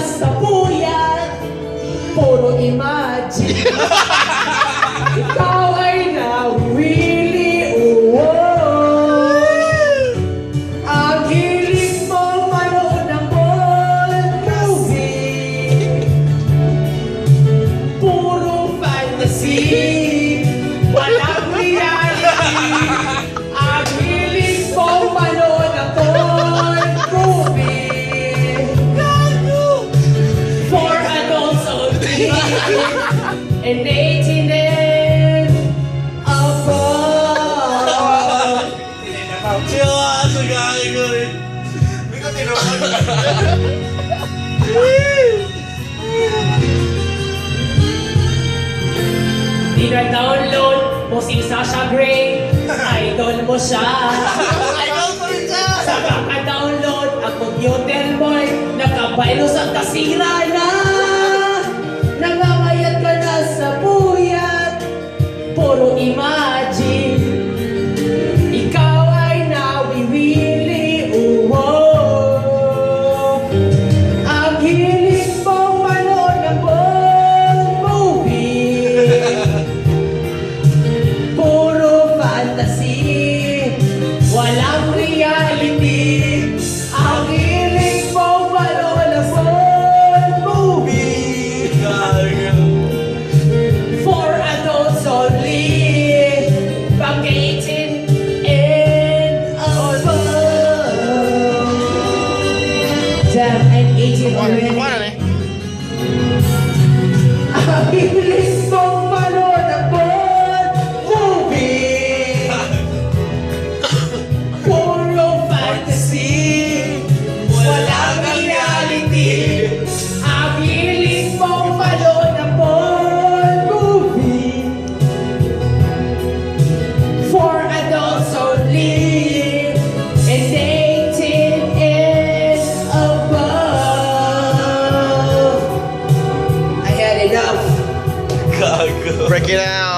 sa puyat, puro imagine. Ikaw ay nawiwili, ang hilig mo manood ng Bond movie, puro fantasy, walang reality. Ang hilig mo manood ng Bond movie, for adults only, and 18 and above. Chiwa, sa gagawin ko rin. Hindi ko tinawag. Dina-download mo si Sasha Grey, idol mo siya. Idol ko rin siya. Sa kaka-download ang computer boy, nakabaylo sa kasira na. Nangangayan ka na sa buyat, puro imagine. Ikaw ay nawiwili, ang hilig mong manood ng Bond movie, puro fantasy, walang reality. Ang hilig mong manood ng Bond movie, for adults only, pag 18 and above. Damn, I'm 18 already. Ang hilig mong manood ng Bond movie, puro fantasy, walang reality. Ang hilig mong manood ng Bond movie, for adults only, and 18 and above. I had enough. Gago. Break it out.